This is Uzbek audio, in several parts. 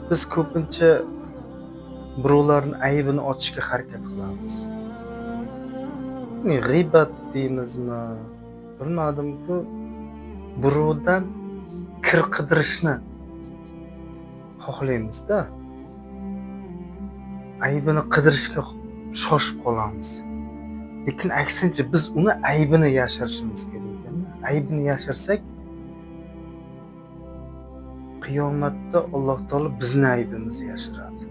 Biz ko'pincha birovlarning aybini ochishga harakat qilamiz. G'iybat deymizmi? Bilmadim-ku, birovdan kir qidirishni xohlaymiz-da. Aybini qidirishga shoshib qolamiz. Lekin aksincha biz uni aybini yashirishimiz kerak. Aybini yashirsak, qiyomatda Alloh taolo bizni aybimizni yashiradi.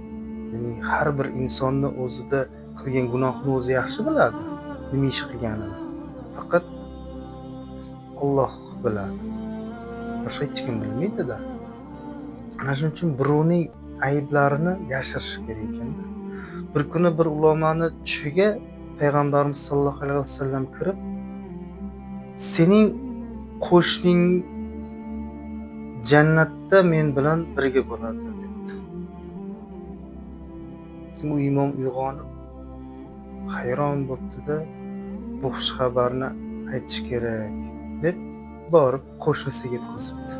Ya'ni har bir insonni o'zida qilgan gunohni o'zi yaxshi biladi, nima ish qilganini. Faqat Alloh biladi. Boshqa hech kim bilmaydi-da. Ana shuning uchun birovning ayblarini yashirish kerak ekan. Bir kuni bir ulamoni tushiga Payg'ambarimiz sollallohu alayhi vasallam kirib, sening qo'shning jannatda men bilan birga bo'ladi dedi. U imom uyg'onib hayron bo'ldi-da, bu xush xabarni aytish kerak deb borib qo'shnisiga yetkazibdi.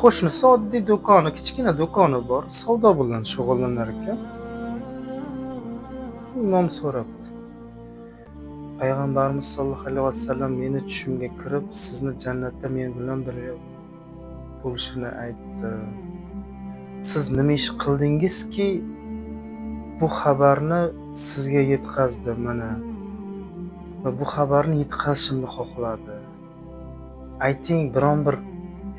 Qo'shnisi oddiy do'koni, kichkina do'koni bor, savdo bilan shug'ullanar ekan. Imom so'rabdi. Payg'ambarimiz sollallohu alayhi vasallam meni tushimga kirib, sizni jannatda men bilan birga bo'lishini aytdi. Siz nima ish qildingizki, bu xabarni sizga yetkazdi mana. Va bu xabarni yetkazishimni xohladi. Ayting, biron bir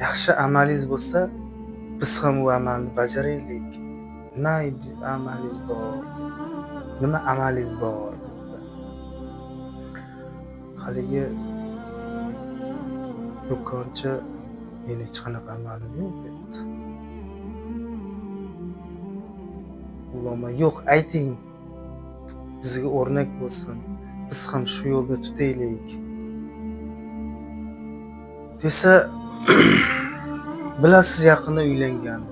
yaxshi amalingiz bo'lsa, biz ham u amalni bajaraylik. Nima amalingiz bor? Nima amalingiz bor? Haligi do'konchi meni hech qanaqa amalim yo'q dedi. Ulamo yo'q, ayting. Bizga o'rnak bo'lsin. Biz ham shu yo'lda tutaylik. Desa, bilasiz yaqinda uylangan.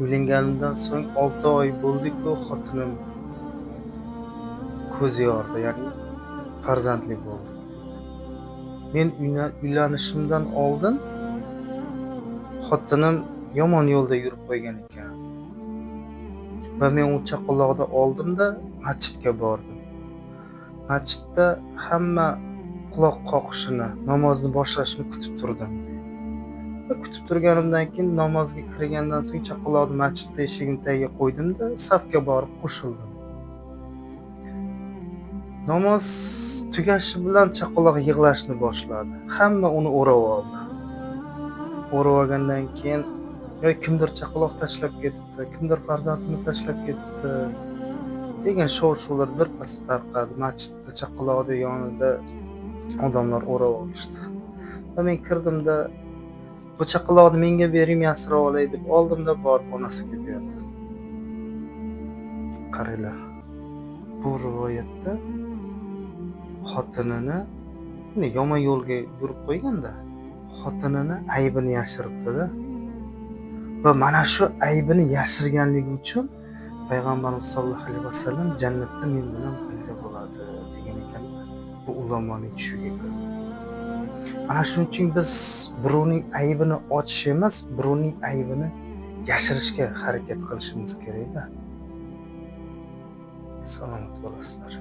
Uylanganimdan so'ng 6 oy bo'ldi-ku, xotinim ko'z yordi, ya'ni farzandli bo'ldi. Men uylanishimdan oldin xotinim yomon yo'lda yurib qo'ygan ekan. Va men u chaqaloqni oldim-da masjidga bordim. Masjidda hamma quloq qoqishini, namozni boshlashini kutib turdim. Va kutib turganimdan keyin namozga kirgandan so'ng chaqaloqni masjidda eshigini tagiga qo'ydim-da, safga borib qo'shildim. Namoz tugashi bilan chaqaloq yig'lashni boshladi. Hamma uni o'rab oldi. O'rab olgandan keyin kimdir chaqaloq tashlab ketibdi, kimdir farzandini tashlab ketibdi degan shov-shuvlar birpas tarqadi. Masjidda chaqaloqning yonida odamlar o'rab olishdi. Va men kirdimda, bu chaqaloqni menga bering, yasirib olay deb oldimda borib onasiga berdim. Qaranglar. Bu rivoyatda xotinini yomon yo'lga yurib qo'yganda, xotinini aybini yashiribdi-da. Va mana shu aybini yashirganligi uchun Payg'ambarimiz sollallohu alayhi vasallam jannatda men bilan birga bo'ladi degan ekan. Bu ulamoning tushiga kirdi. Ana shuning uchun biz birovning aybini ochish emas, birovning aybini yashirishga harakat qilishimiz kerak-da. Salomat bo'lasizlar.